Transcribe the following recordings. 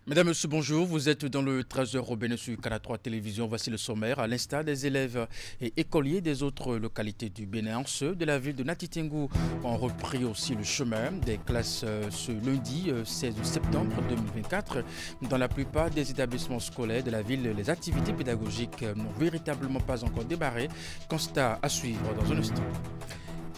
Mesdames, Messieurs, bonjour. Vous êtes dans le 13h Robin sur Canal 3 Télévision. Voici le sommaire. À l'instar des élèves et écoliers des autres localités du Bénin, ceux de la ville de Natitingou ont repris aussi le chemin des classes ce lundi 16 septembre 2024. Dans la plupart des établissements scolaires de la ville, les activités pédagogiques n'ont véritablement pas encore démarré. Constat à suivre dans un instant.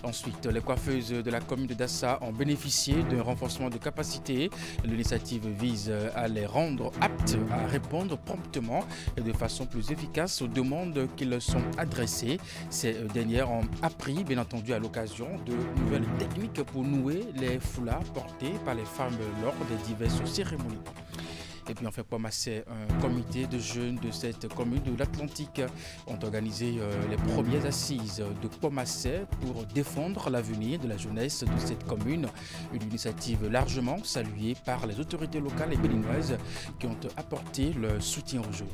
Ensuite, les coiffeuses de la commune de Dassa ont bénéficié d'un renforcement de capacité. L'initiative vise à les rendre aptes à répondre promptement et de façon plus efficace aux demandes qui leur sont adressées. Ces dernières ont appris, bien entendu, à l'occasion de nouvelles techniques pour nouer les foulards portés par les femmes lors des diverses cérémonies. Et puis enfin, Pomassé, un comité de jeunes de cette commune de l'Atlantique ont organisé les premières assises de Pomassé pour défendre l'avenir de la jeunesse de cette commune. Une initiative largement saluée par les autorités locales et béninoises qui ont apporté leur soutien aux jeunes.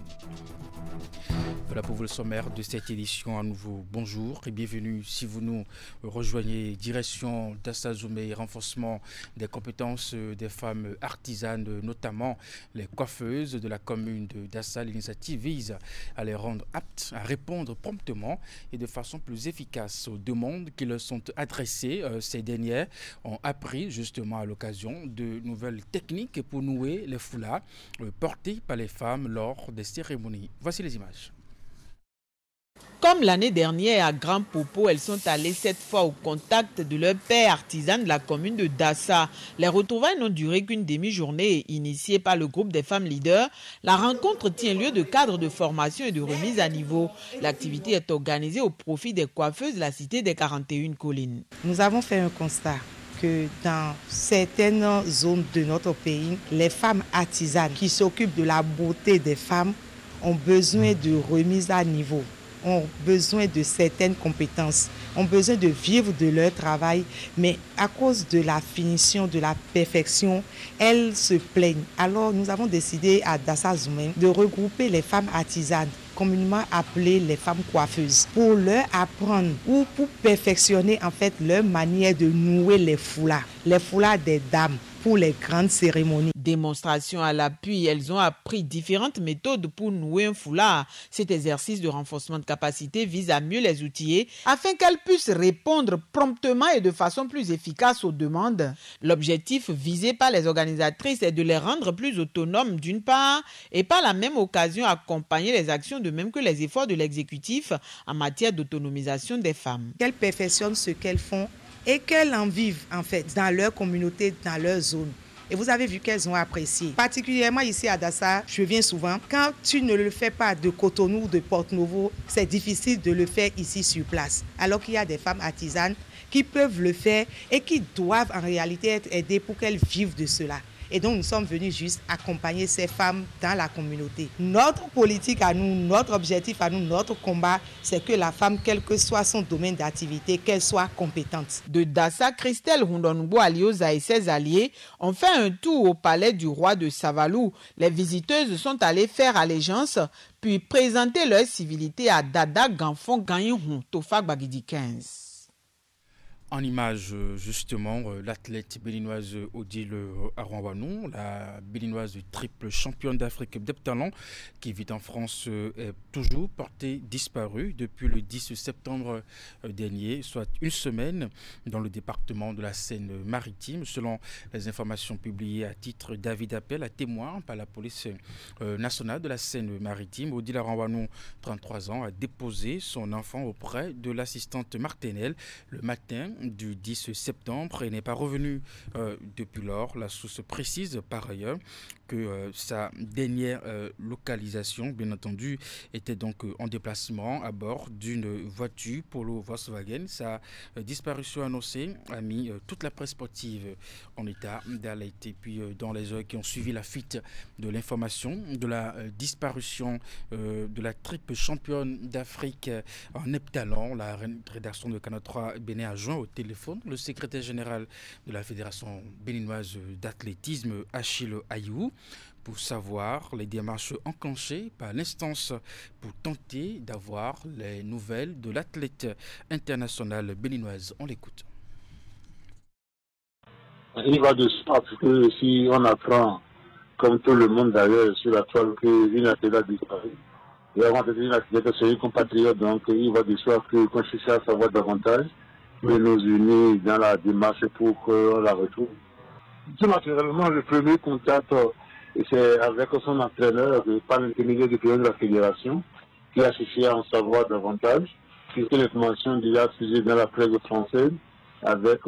Voilà pour vous le sommaire de cette édition. À nouveau, bonjour et bienvenue. Si vous nous rejoignez, direction Dassa Zoumé, renforcement des compétences des femmes artisanes, notamment les coiffeuses de la commune de Dassa. L'initiative vise à les rendre aptes à répondre promptement et de façon plus efficace aux demandes qui leur sont adressées. Ces dernières ont appris justement à l'occasion de nouvelles techniques pour nouer les foulards portés par les femmes lors des cérémonies. Voici les images. Comme l'année dernière à Grand Popo, elles sont allées cette fois au contact de leur père artisan de la commune de Dassa. Les retrouvailles n'ont duré qu'une demi-journée. Initiée par le groupe des femmes leaders, la rencontre tient lieu de cadre de formation et de remise à niveau. L'activité est organisée au profit des coiffeuses de la cité des 41 collines. Nous avons fait un constat que dans certaines zones de notre pays, les femmes artisanes qui s'occupent de la beauté des femmes ont besoin de remise à niveau, ont besoin de certaines compétences, ont besoin de vivre de leur travail, mais à cause de la finition, de la perfection, elles se plaignent. Alors nous avons décidé à Dassa Zoumé de regrouper les femmes artisanes, communément appelées les femmes coiffeuses, pour leur apprendre ou pour perfectionner en fait leur manière de nouer les foulards des dames pour les grandes cérémonies. Démonstration à l'appui, elles ont appris différentes méthodes pour nouer un foulard. Cet exercice de renforcement de capacité vise à mieux les outiller afin qu'elles puissent répondre promptement et de façon plus efficace aux demandes. L'objectif visé par les organisatrices est de les rendre plus autonomes d'une part et par la même occasion accompagner les actions de même que les efforts de l'exécutif en matière d'autonomisation des femmes. Qu'elles perfectionnent ce qu'elles font et qu'elles en vivent en fait dans leur communauté, dans leur zone. Et vous avez vu qu'elles ont apprécié. Particulièrement ici à Dassa, je viens souvent. Quand tu ne le fais pas de Cotonou ou de Porto-Novo, c'est difficile de le faire ici sur place. Alors qu'il y a des femmes artisanes qui peuvent le faire et qui doivent en réalité être aidées pour qu'elles vivent de cela. Et donc nous sommes venus juste accompagner ces femmes dans la communauté. Notre politique à nous, notre objectif à nous, notre combat, c'est que la femme, quel que soit son domaine d'activité, qu'elle soit compétente. De Dassa, Christelle Rundongo Alioza et ses alliés ont fait un tour au palais du roi de Savalou. Les visiteuses sont allées faire allégeance, puis présenter leur civilité à Dada Ganfon Gagnon Tofa Gbagidi 15. En image, justement, l'athlète béninoise Odile Arouanwanou, la béninoise triple championne d'Afrique d'heptathlon qui vit en France, est toujours portée disparue depuis le 10 septembre dernier, soit une semaine dans le département de la Seine-Maritime. Selon les informations publiées à titre d'avis d'appel à témoins par la police nationale de la Seine-Maritime, Odile Arouanwanou, 33 ans, a déposé son enfant auprès de l'assistante maternelle le matin du 10 septembre et n'est pas revenu depuis lors. La source précise par ailleurs que sa dernière localisation, bien entendu, était donc en déplacement à bord d'une voiture Polo Volkswagen. Sa disparition annoncée a mis toute la presse sportive en état d'alerte. Et puis dans les heures qui ont suivi la fuite de l'information de la disparition de la triple championne d'Afrique en heptathlon, la rédaction de Canal 3 Bénin a joint au téléphone le secrétaire général de la Fédération béninoise d'athlétisme, Achille Ayou, pour savoir les démarches enclenchées par l'instance pour tenter d'avoir les nouvelles de l'athlète internationale béninoise. On l'écoute. Il va de soi parce que si on apprend comme tout le monde d'ailleurs, sur la toile qu'une athlète a disparu. Et avant d'être une athlète, c'est une compatriote, donc il va de soi que quand je cherche à savoir davantage, de nous unir dans la démarche pour qu'on la retrouve. Tout naturellement, le premier contact, c'est avec son entraîneur par l'intermédiaire du président de la fédération, qui a cherché à en savoir davantage, puisque l'information déjà fusée dans la presse française, avec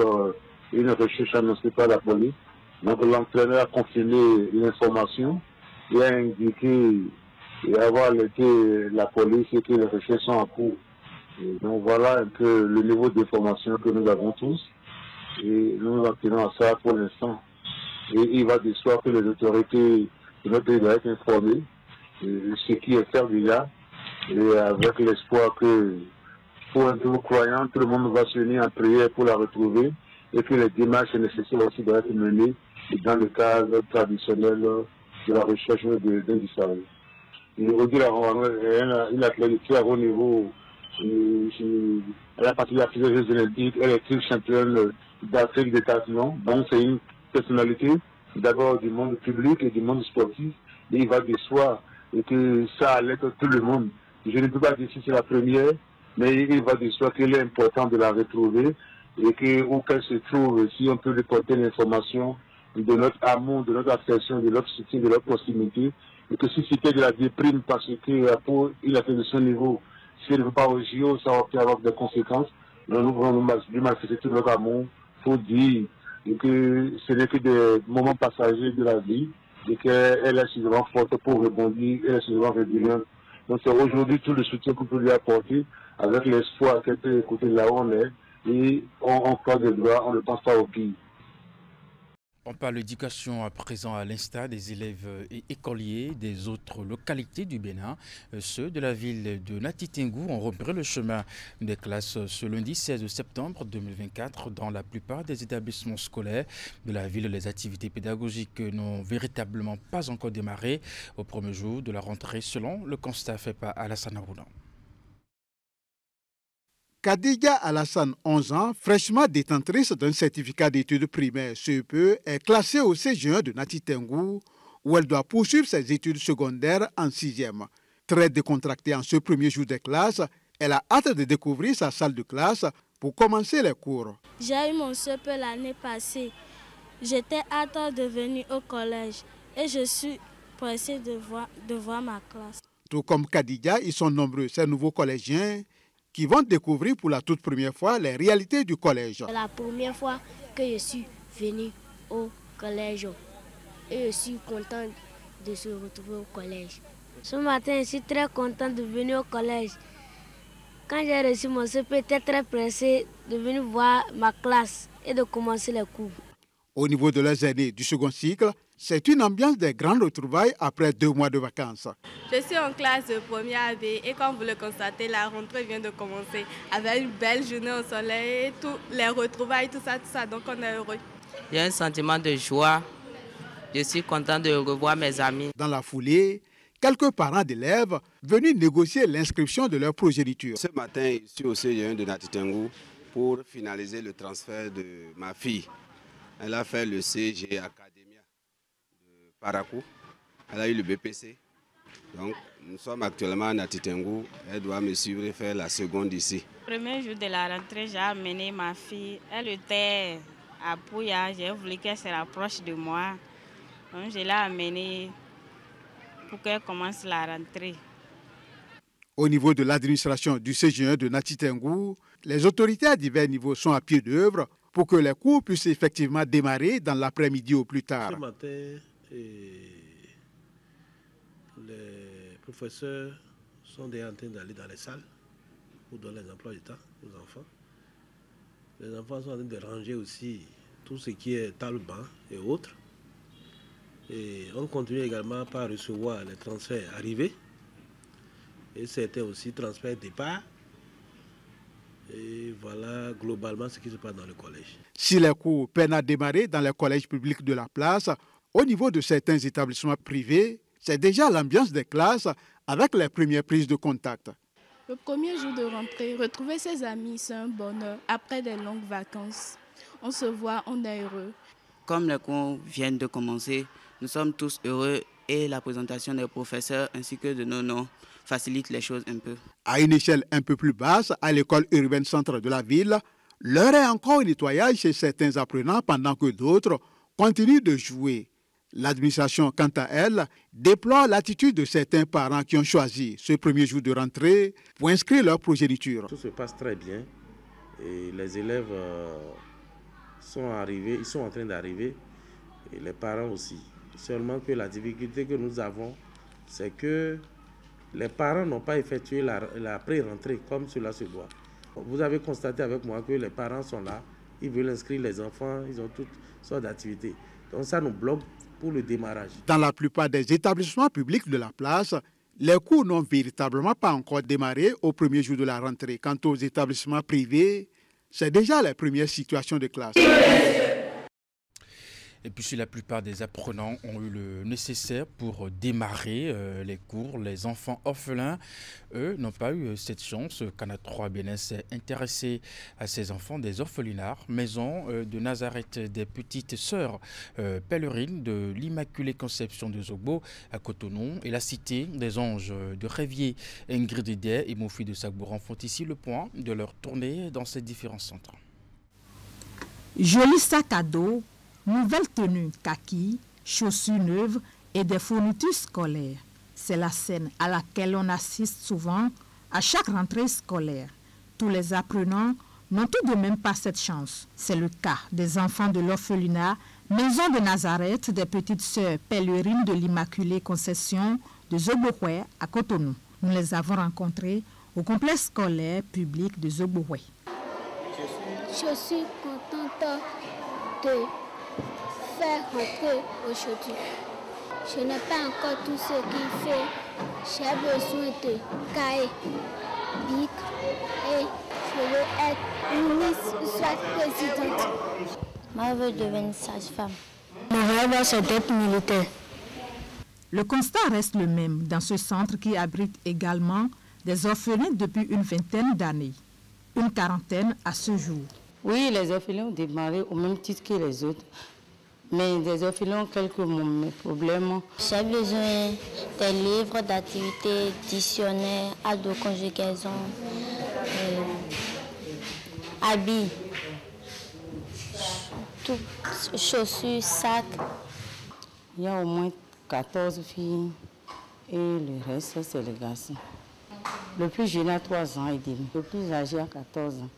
une recherche annoncée par la police. Donc l'entraîneur a confirmé l'information et a indiqué avoir alerté la police et que les recherches sont en cours. Et donc voilà un peu le niveau d'information que nous avons tous et nous en tenons à ça pour l'instant. Et il va de soi que les autorités de notre pays doivent être informées de ce qui est fait déjà et avec l'espoir que pour un nouveau croyant, tout le monde va se unir en prière pour la retrouver et que les démarches nécessaires aussi doivent être menées dans le cadre traditionnel de la recherche d'un disparu. Aujourd'hui, une athlète qui est à haut niveau, elle a participé à la Jeux olympiques, elle est une championne d'Afrique détachement. Donc c'est une personnalité d'abord du monde public et du monde sportif. Et il va de soi et que ça alerte tout le monde. Je ne peux pas dire si c'est la première, mais il va de soi qu'il est important de la retrouver et que où qu'elle se trouve, si on peut lui porter l'information de notre amour, de notre affection, de notre soutien, de notre proximité, et que si c'était de la déprime parce que pour il a fait de son niveau, si elle ne veut pas au JO, ça va avoir des conséquences. Nous voulons lui manifester tout notre amour, il faut dire que ce n'est que des moments passagers de la vie et qu'elle est suffisamment forte pour rebondir, elle est suffisamment résiliente. Donc c'est aujourd'hui tout le soutien qu'on peut lui apporter avec l'espoir qu'elle peut écouter là où on est et on croise des doigts, on ne pense pas au pire. On parle d'éducation à présent à l'instar des élèves et écoliers des autres localités du Bénin. Ceux de la ville de Natitingou ont repris le chemin des classes ce lundi 16 septembre 2024. Dans la plupart des établissements scolaires de la ville, les activités pédagogiques n'ont véritablement pas encore démarré au premier jour de la rentrée, selon le constat fait par Alassane Aroudan. Khadija Alassane, 11 ans, fraîchement détentrice d'un certificat d'études primaires CEPE, est classée au CG1 de Natitingou, où elle doit poursuivre ses études secondaires en 6e. Très décontractée en ce premier jour des classes, elle a hâte de découvrir sa salle de classe pour commencer les cours. J'ai eu mon CEPE l'année passée. J'étais hâte de venir au collège et je suis pressée de voir ma classe. Tout comme Khadija, ils sont nombreux, ces nouveaux collégiens, qui vont découvrir pour la toute première fois les réalités du collège. C'est la première fois que je suis venue au collège et je suis contente de se retrouver au collège. Ce matin, je suis très contente de venir au collège. Quand j'ai reçu mon CP, j'étais très pressée de venir voir ma classe et de commencer les cours. Au niveau de leurs aînés du second cycle, c'est une ambiance des grandes retrouvailles après 2 mois de vacances. Je suis en classe de première AB et comme vous le constatez, la rentrée vient de commencer avec une belle journée au soleil, tous les retrouvailles, tout ça, donc on est heureux. J'ai un sentiment de joie. Je suis content de revoir mes amis. Dans la foulée, quelques parents d'élèves venus négocier l'inscription de leur progéniture. Ce matin, je suis au CG1 de Natitingou pour finaliser le transfert de ma fille. Elle a fait le CG Academia de Parakou. Elle a eu le BPC. Donc, nous sommes actuellement à Natitingou. Elle doit me suivre et faire la seconde ici. Le premier jour de la rentrée, j'ai amené ma fille. Elle était à Pouya. J'ai voulu qu'elle se rapproche de moi. Donc, je l'ai amenée pour qu'elle commence la rentrée. Au niveau de l'administration du CG1 de Natitingou, les autorités à divers niveaux sont à pied d'œuvre pour que les cours puissent effectivement démarrer dans l'après-midi au plus tard. Ce matin, les professeurs sont déjà en train d'aller dans les salles pour donner les emplois du temps aux enfants. Les enfants sont en train de ranger aussi tout ce qui est table-banc et autres. Et on continue également par recevoir les transferts arrivés et certains aussi transferts départ. Et voilà globalement ce qui se passe dans le collège. Si les cours peinent à démarrer dans les collèges publics de la place, au niveau de certains établissements privés, c'est déjà l'ambiance des classes avec les premières prises de contact. Le premier jour de rentrée, retrouver ses amis, c'est un bonheur. Après des longues vacances, on se voit, on est heureux. Comme les cours viennent de commencer, nous sommes tous heureux et la présentation des professeurs ainsi que de nos noms facilite les choses un peu. À une échelle un peu plus basse, à l'école urbaine centre de la ville, l'heure est encore au nettoyage chez certains apprenants pendant que d'autres continuent de jouer. L'administration, quant à elle, déplore l'attitude de certains parents qui ont choisi ce premier jour de rentrée pour inscrire leur progéniture. Tout se passe très bien et les élèves sont arrivés, ils sont en train d'arriver et les parents aussi. Seulement que la difficulté que nous avons, c'est que les parents n'ont pas effectué la pré-rentrée comme cela se doit. Vous avez constaté avec moi que les parents sont là, ils veulent inscrire les enfants, ils ont toutes sortes d'activités. Donc ça nous bloque pour le démarrage. Dans la plupart des établissements publics de la place, les cours n'ont véritablement pas encore démarré au premier jour de la rentrée. Quant aux établissements privés, c'est déjà les premières situations de classe. Et puis si la plupart des apprenants ont eu le nécessaire pour démarrer les cours, les enfants orphelins, eux, n'ont pas eu cette chance. Canal 3 Bénin s'est intéressé à ces enfants des orphelinats, maison de Nazareth des petites sœurs pèlerines de l'Immaculée Conception de Zogbo à Cotonou et la cité des anges de Révier. Ingrid Idé et Mofi de Sagboran font ici le point de leur tournée dans ces différents centres. Joli sac à dos, nouvelles tenues kaki, chaussures neuves et des fournitures scolaires. C'est la scène à laquelle on assiste souvent à chaque rentrée scolaire. Tous les apprenants n'ont tout de même pas cette chance. C'est le cas des enfants de l'orphelinat Maison de Nazareth des petites sœurs pèlerines de l'Immaculée Conception de Zogbohoué à Cotonou. Nous les avons rencontrés au complexe scolaire public de Zogbohoué. Je suis contente de faire rentrer aujourd'hui. Je n'ai pas encore tout ce qu'il faut. J'ai besoin de cahiers, bic et je veux être ministre, soit présidente. Moi, je veux devenir sage-femme. Mon rêve, c'est d'être militaire. Le constat reste le même dans ce centre qui abrite également des orphelins depuis une vingtaine d'années. Une quarantaine à ce jour. Oui, les orphelins ont démarré au même titre que les autres. Mais les orphelins ont quelques problèmes. J'ai besoin des livres d'activités, dictionnaires, aides de conjugaison, habits, tout, chaussures, sacs. Il y a au moins 14 filles et le reste, c'est les garçons. Le plus jeune a 3 ans et demi, le plus âgé a 14 ans.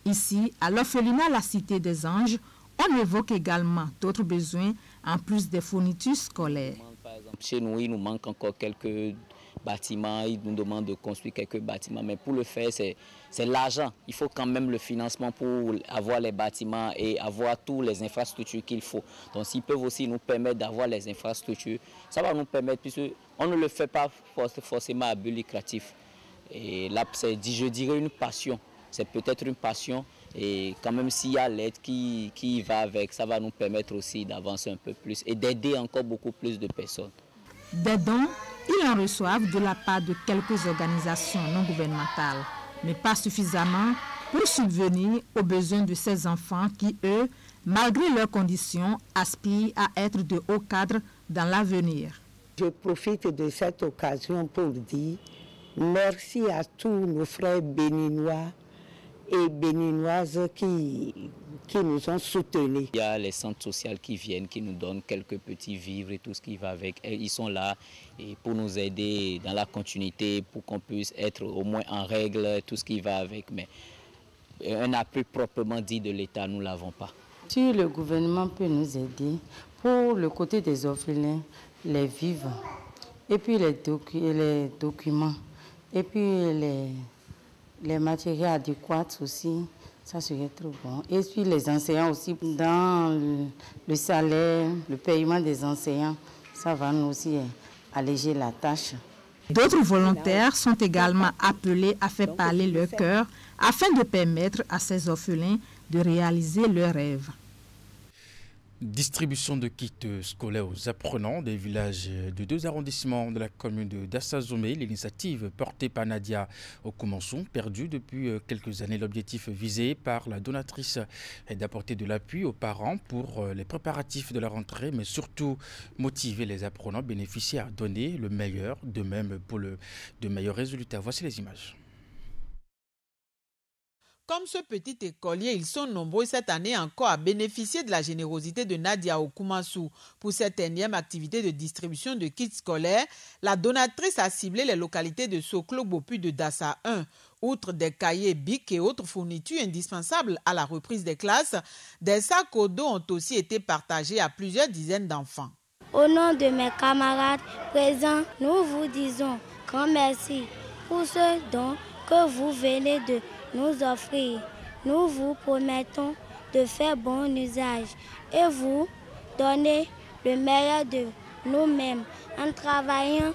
Ici, à l'orphelinat La Cité des Anges, on évoque également d'autres besoins en plus des fournitures scolaires. Par exemple, chez nous, il nous manque encore quelques bâtiments, ils nous demandent de construire quelques bâtiments, mais pour le faire, c'est l'argent. Il faut quand même le financement pour avoir les bâtiments et avoir toutes les infrastructures qu'il faut. Donc s'ils peuvent aussi nous permettre d'avoir les infrastructures, ça va nous permettre, puisqu'on ne le fait pas forcément à but lucratif. Et là, c'est, je dirais, une passion. C'est peut-être une passion et quand même s'il y a l'aide qui va avec, ça va nous permettre aussi d'avancer un peu plus et d'aider encore beaucoup plus de personnes. Des dons, ils en reçoivent de la part de quelques organisations non gouvernementales, mais pas suffisamment pour subvenir aux besoins de ces enfants qui, eux, malgré leurs conditions, aspirent à être de hauts cadres dans l'avenir. Je profite de cette occasion pour dire merci à tous nos frères béninois et béninoises qui nous ont soutenus. Il y a les centres sociaux qui viennent, qui nous donnent quelques petits vivres et tout ce qui va avec. Et ils sont là et pour nous aider dans la continuité, pour qu'on puisse être au moins en règle, tout ce qui va avec. Mais un appui proprement dit de l'État, nous ne l'avons pas. Si le gouvernement peut nous aider, pour le côté des orphelins, les vivres, et puis les documents, et puis les matériels adéquats aussi, ça serait trop bon. Et puis les enseignants aussi, dans le salaire, le paiement des enseignants, ça va nous aussi alléger la tâche. D'autres volontaires sont également appelés à faire parler leur cœur afin de permettre à ces orphelins de réaliser leurs rêves. Distribution de kits scolaires aux apprenants des villages de 2 arrondissements de la commune de Dassazomé. L'initiative portée par Nadia Okumansou, perdue depuis quelques années. L'objectif visé par la donatrice est d'apporter de l'appui aux parents pour les préparatifs de la rentrée, mais surtout motiver les apprenants bénéficiaires à donner le meilleur, de même pour de meilleurs résultats. Voici les images. Comme ce petit écolier, ils sont nombreux cette année encore à bénéficier de la générosité de Nadia Okumansou. Pour cette énième activité de distribution de kits scolaires, la donatrice a ciblé les localités de Soklo, Bopu de Dassa 1. Outre des cahiers, bics et autres fournitures indispensables à la reprise des classes, des sacs au dos ont aussi été partagés à plusieurs dizaines d'enfants. Au nom de mes camarades présents, nous vous disons grand merci pour ce don que vous venez de nous offrir. Nous vous promettons de faire bon usage et vous donner le meilleur de nous-mêmes en travaillant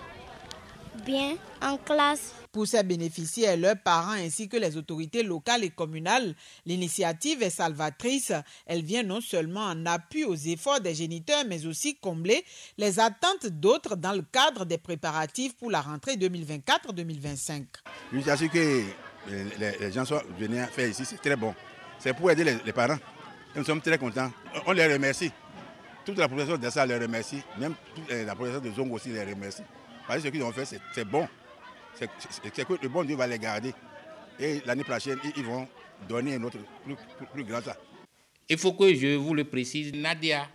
bien en classe. Pour ces bénéficiaires, leurs parents ainsi que les autorités locales et communales, l'initiative est salvatrice. Elle vient non seulement en appui aux efforts des géniteurs, mais aussi combler les attentes d'autres dans le cadre des préparatifs pour la rentrée 2024-2025. L'initiative que les gens sont venus faire ici, c'est très bon. C'est pour aider les parents. Nous sommes très contents. On les remercie. Toute la population de ça les remercie. Même toute la population de Zongo aussi les remercie. Parce que ce qu'ils ont fait, c'est bon. C'est que le bon Dieu va les garder. Et l'année prochaine, ils vont donner un autre plus grand ça. Il faut que je vous le précise, Nadia,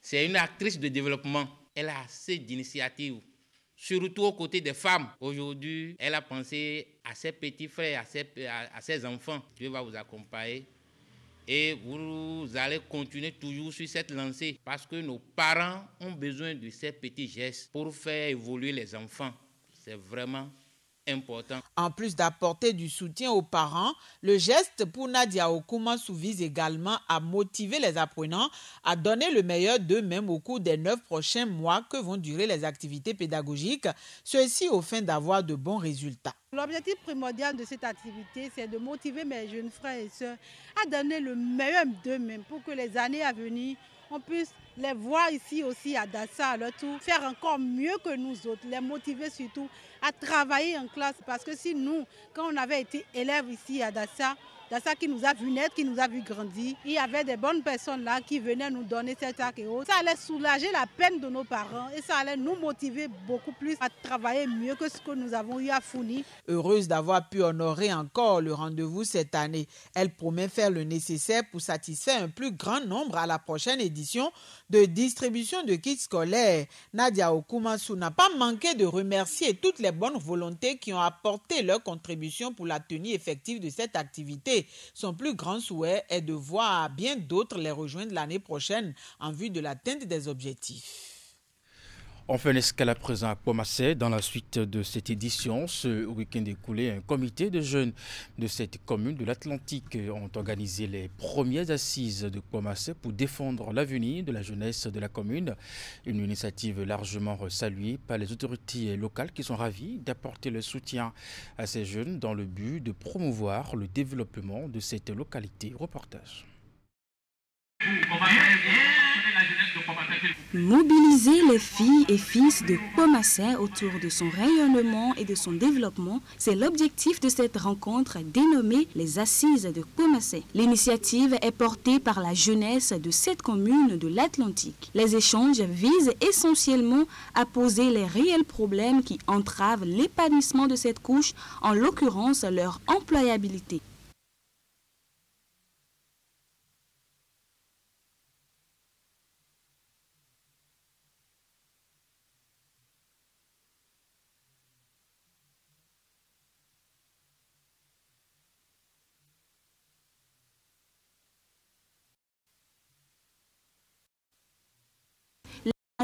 c'est une actrice de développement. Elle a assez d'initiatives, surtout aux côtés des femmes. Aujourd'hui, elle a pensé à ses petits frères, à ses enfants. Dieu va vous accompagner. Et vous allez continuer toujours sur cette lancée parce que nos parents ont besoin de ces petits gestes pour faire évoluer les enfants. C'est vraiment important. En plus d'apporter du soutien aux parents, le geste pour Nadia Okumansou vise également à motiver les apprenants à donner le meilleur d'eux-mêmes au cours des 9 prochains mois que vont durer les activités pédagogiques, ceci au fin d'avoir de bons résultats. L'objectif primordial de cette activité, c'est de motiver mes jeunes frères et sœurs à donner le meilleur d'eux-mêmes pour que les années à venir, on puisse les voir ici aussi à Dassa à leur tour, faire encore mieux que nous autres, les motiver surtout à travailler en classe. Parce que si nous, quand on avait été élèves ici à Dassa qui nous a vu naître, qui nous a vu grandir, il y avait des bonnes personnes là qui venaient nous donner cet acte et autres. Ça allait soulager la peine de nos parents et ça allait nous motiver beaucoup plus à travailler mieux que ce que nous avons eu à fournir. Heureuse d'avoir pu honorer encore le rendez-vous cette année, elle promet faire le nécessaire pour satisfaire un plus grand nombre à la prochaine édition de distribution de kits scolaires. Nadia Okumansou n'a pas manqué de remercier toutes les bonnes volontés qui ont apporté leur contribution pour la tenue effective de cette activité. Son plus grand souhait est de voir bien d'autres les rejoindre l'année prochaine en vue de l'atteinte des objectifs. On fait une escale à présent à Pomassé. Dans la suite de cette édition, ce week-end écoulé, un comité de jeunes de cette commune de l'Atlantique ont organisé les premières assises de Pomassé pour défendre l'avenir de la jeunesse de la commune. Une initiative largement saluée par les autorités locales qui sont ravies d'apporter le soutien à ces jeunes dans le but de promouvoir le développement de cette localité. Reportage. Mobiliser les filles et fils de Pomassé autour de son rayonnement et de son développement, c'est l'objectif de cette rencontre dénommée les Assises de Pomassé. L'initiative est portée par la jeunesse de cette commune de l'Atlantique. Les échanges visent essentiellement à poser les réels problèmes qui entravent l'épanouissement de cette couche, en l'occurrence leur employabilité.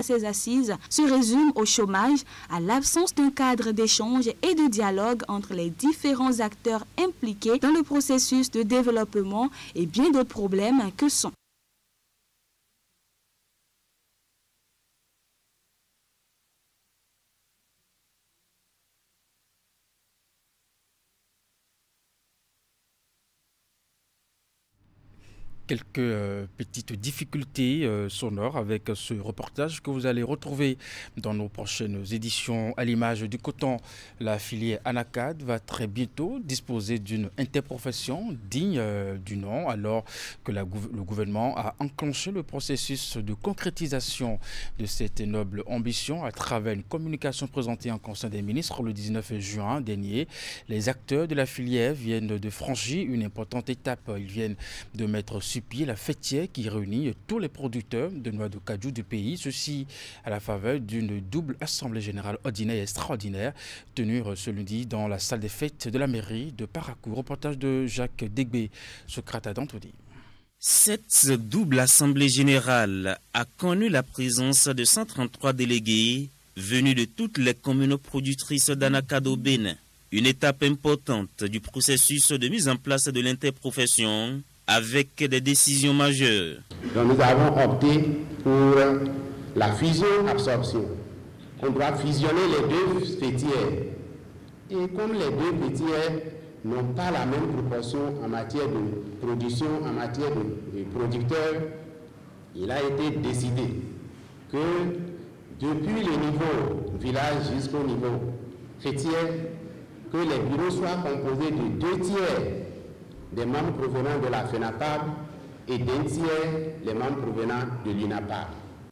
Ces assises se résument au chômage, à l'absence d'un cadre d'échange et de dialogue entre les différents acteurs impliqués dans le processus de développement et bien d'autres problèmes que sont quelques petites difficultés sonores avec ce reportage que vous allez retrouver dans nos prochaines éditions. À l'image du coton, la filière ANACAD va très bientôt disposer d'une interprofession digne du nom, alors que le gouvernement a enclenché le processus de concrétisation de cette noble ambition à travers une communication présentée en Conseil des ministres le 19 juin dernier. Les acteurs de la filière viennent de franchir une importante étape. Ils viennent de mettre sur pied la fêtière qui réunit tous les producteurs de noix de cajou du pays, ceci à la faveur d'une double assemblée générale ordinaire et extraordinaire tenue ce lundi dans la salle des fêtes de la mairie de Parakou. Reportage de Jacques Degbé, Socrate d'Anthony. Cette double assemblée générale a connu la présence de 133 délégués venus de toutes les communes productrices d'Anacad au Bénin. Une étape importante du processus de mise en place de l'interprofession avec des décisions majeures. Donc nous avons opté pour la fusion-absorption. On doit fusionner les deux fêtières. Et comme les deux fêtières n'ont pas la même proportion en matière de production, en matière de producteurs, il a été décidé que depuis le niveau village jusqu'au niveau fêtière, que les bureaux soient composés de 2 tiers des membres provenant de la FENAPAB et d'1 tiers les membres provenant de l'UNAPAB.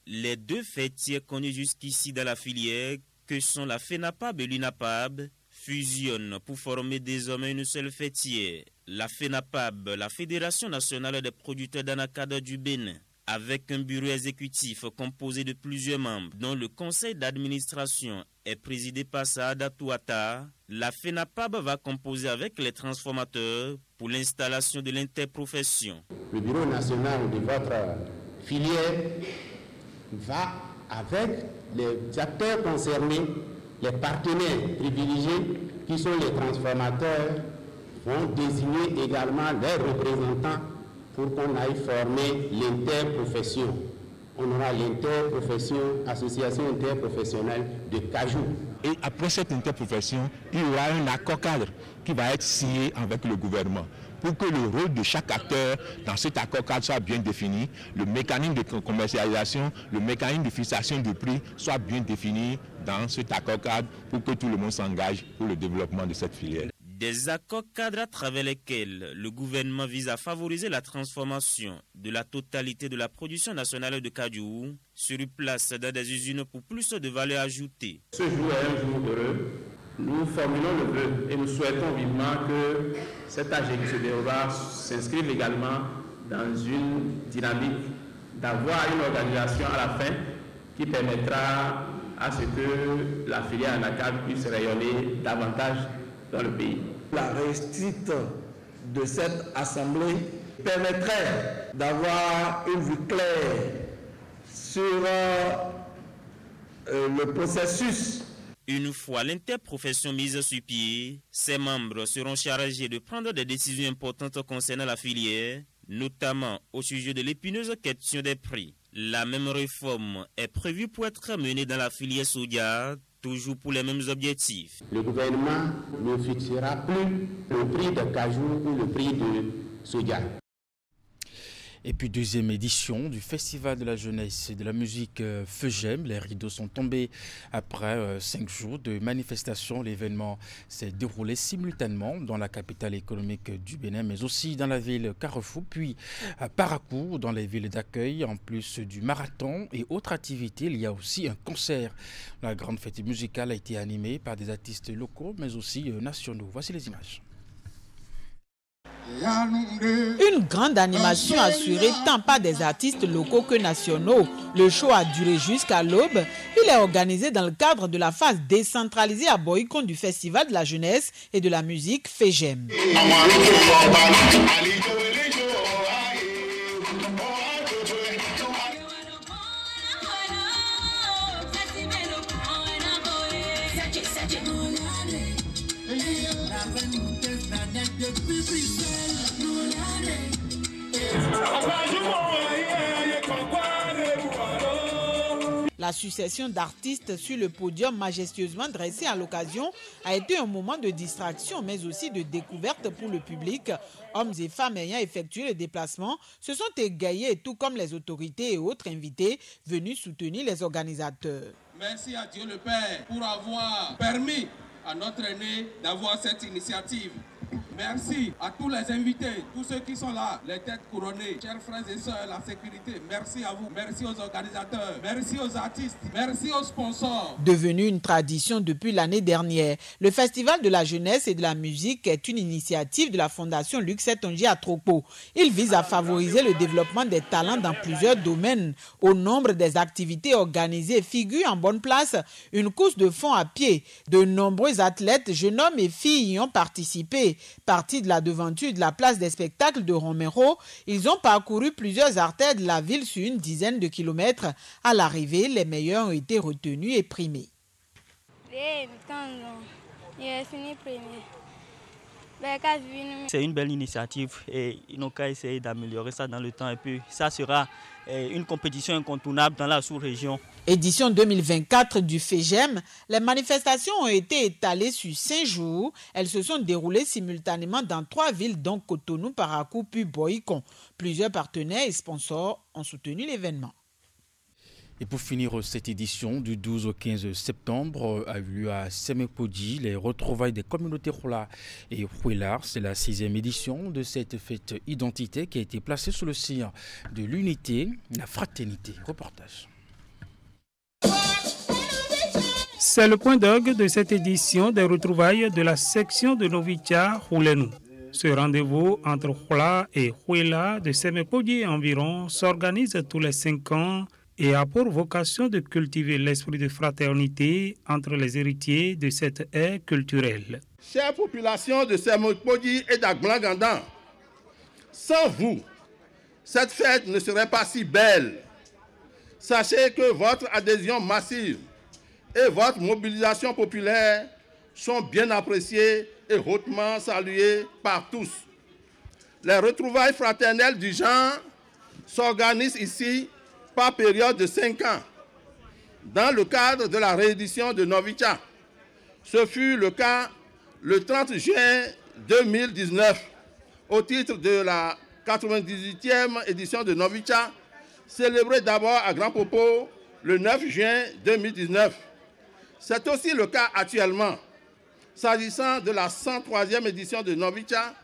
Les deux fêtières connues jusqu'ici dans la filière, que sont la FENAPAB et l'UNAPAB, fusionnent pour former désormais une seule fêtière. La FENAPAB, la Fédération nationale des producteurs d'Anacad du Bénin, avec un bureau exécutif composé de plusieurs membres, dont le conseil d'administration est présidé par Saada Touata. La FENAPAB va composer avec les transformateurs pour l'installation de l'interprofession. Le bureau national de votre filière va, avec les acteurs concernés, les partenaires privilégiés qui sont les transformateurs, vont désigner également leurs représentants pour qu'on aille former l'interprofession. On aura l'interprofession, association interprofessionnelle de cajou. Et après cette interprofession, il y aura un accord cadre qui va être signé avec le gouvernement pour que le rôle de chaque acteur dans cet accord cadre soit bien défini, le mécanisme de commercialisation, le mécanisme de fixation de prix soit bien défini dans cet accord cadre pour que tout le monde s'engage pour le développement de cette filière. Des accords cadres à travers lesquels le gouvernement vise à favoriser la transformation de la totalité de la production nationale de cajou sur place dans des usines pour plus de valeur ajoutée. Ce jour est un jour heureux. Nous formulons le vœu et nous souhaitons vivement que cet AG qui se déroulera s'inscrive également dans une dynamique d'avoir une organisation à la fin qui permettra à ce que la filière ANACAD puisse rayonner davantage dans le pays. La réussite de cette assemblée permettrait d'avoir une vue claire sur le processus. Une fois l'interprofession mise sur pied, ses membres seront chargés de prendre des décisions importantes concernant la filière, notamment au sujet de l'épineuse question des prix. La même réforme est prévue pour être menée dans la filière soja, toujours pour les mêmes objectifs. Le gouvernement ne fixera plus le prix de cajou ou le prix de soja. Et puis deuxième édition du Festival de la jeunesse et de la musique FEGEM. Les rideaux sont tombés après 5 jours de manifestations. L'événement s'est déroulé simultanément dans la capitale économique du Bénin, mais aussi dans la ville Carrefour, puis à Parakou, dans les villes d'accueil. En plus du marathon et autres activités, il y a aussi un concert. La grande fête musicale a été animée par des artistes locaux, mais aussi nationaux. Voici les images. Une grande animation assurée tant par des artistes locaux que nationaux. Le show a duré jusqu'à l'aube. Il est organisé dans le cadre de la phase décentralisée à Boycon du Festival de la jeunesse et de la musique FEGEM. La succession d'artistes sur le podium majestueusement dressé à l'occasion a été un moment de distraction, mais aussi de découverte pour le public. Hommes et femmes ayant effectué le déplacement se sont égayés, tout comme les autorités et autres invités venus soutenir les organisateurs. Merci à Dieu le Père pour avoir permis à notre aîné d'avoir cette initiative. Merci à tous les invités, tous ceux qui sont là, les têtes couronnées, chers frères et sœurs, la sécurité. Merci à vous, merci aux organisateurs, merci aux artistes, merci aux sponsors. Devenu une tradition depuis l'année dernière, le Festival de la jeunesse et de la musique est une initiative de la Fondation Luc Setonji à Tropo. Il vise à favoriser le développement des talents dans plusieurs domaines. Au nombre des activités organisées figure en bonne place une course de fond à pied. De nombreux athlètes, jeunes hommes et filles y ont participé. Partis de la devanture de la place des spectacles de Romero, ils ont parcouru plusieurs artères de la ville sur une dizaine de kilomètres. À l'arrivée, les meilleurs ont été retenus et primés. C'est une belle initiative et ils n'ont qu'à essayer d'améliorer ça dans le temps et puis ça sera une compétition incontournable dans la sous-région. Édition 2024 du FEGEM, les manifestations ont été étalées sur 5 jours. Elles se sont déroulées simultanément dans 3 villes, dont Cotonou, Parakou puis Boïkon. Plusieurs partenaires et sponsors ont soutenu l'événement. Et pour finir cette édition, du 12 au 15 septembre, a eu lieu à Semepodji les retrouvailles des communautés Hula et Huilar. C'est la 6e édition de cette fête identité qui a été placée sous le signe de l'unité, la fraternité. Reportage. C'est le point d'orgue de cette édition des retrouvailles de la section de Novicha Hulenou. Ce rendez-vous entre Hula et Huila de Semepodji environ s'organise tous les 5 ans et a pour vocation de cultiver l'esprit de fraternité entre les héritiers de cette ère culturelle. Chère population de Semepodji et d'Aglangandan, sans vous, cette fête ne serait pas si belle. Sachez que votre adhésion massive et votre mobilisation populaire sont bien appréciées et hautement saluées par tous. Les retrouvailles fraternelles du genre s'organisent ici par période de 5 ans, dans le cadre de la réédition de Novicha. Ce fut le cas le 30 juin 2019, au titre de la 98e édition de Novicha, célébrée d'abord à Grand Popo le 9 juin 2019. C'est aussi le cas actuellement, s'agissant de la 103e édition de Novicha,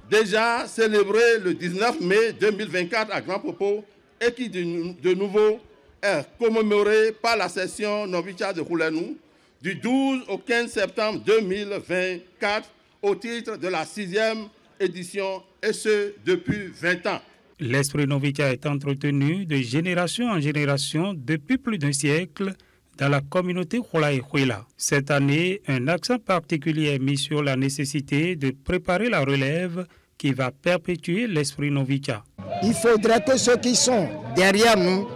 déjà célébrée le 19 mai 2024 à Grand Popo, et qui de nouveau est commémoré par la session Novicha de Hulenou du 12 au 15 septembre 2024 au titre de la 6e édition, et ce depuis 20 ans. L'esprit Novicha est entretenu de génération en génération depuis plus d'un siècle dans la communauté Hula et Huila. Cette année, un accent particulier est mis sur la nécessité de préparer la relève qui va perpétuer l'esprit Novicha. Il faudrait que ceux qui sont derrière nous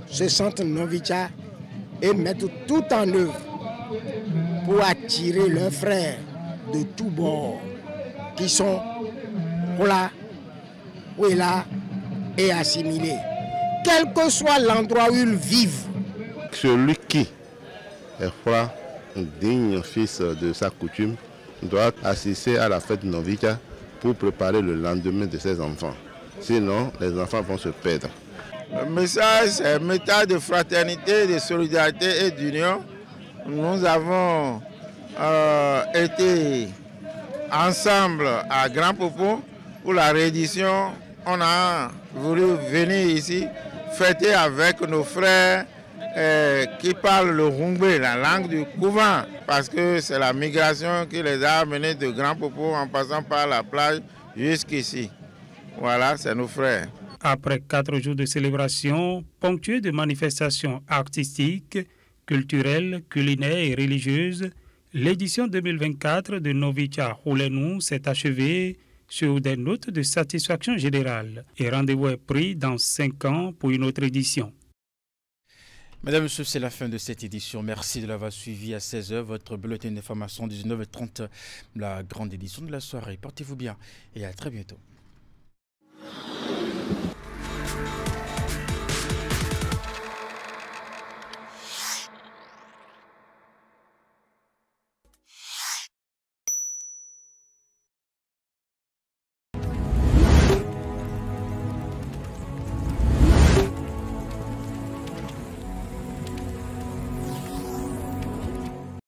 se sentent Novicha et mettent tout en œuvre pour attirer leurs frères de tous bords qui sont Hula, Huila et assimilés, quel que soit l'endroit où ils vivent. Celui qui est Hula, digne fils de sa coutume, doit assister à la fête Novicha pour préparer le lendemain de ses enfants. Sinon, les enfants vont se perdre. Le message, c'est un message de fraternité, de solidarité et d'union. Nous avons été ensemble à Grand Popo pour la réédition. On a voulu venir ici fêter avec nos frères qui parlent le Rungbe, la langue du couvent, parce que c'est la migration qui les a amenés de Grand Popo en passant par la plage jusqu'ici. Voilà, c'est nos frères. Après 4 jours de célébration, ponctués de manifestations artistiques, culturelles, culinaires et religieuses, l'édition 2024 de Novicha Hulenou s'est achevée sur des notes de satisfaction générale. Et rendez-vous est pris dans 5 ans pour une autre édition. Mesdames et messieurs, c'est la fin de cette édition. Merci de l'avoir suivi à 16h. Votre bulletin d'information 19h30, la grande édition de la soirée. Portez-vous bien et à très bientôt.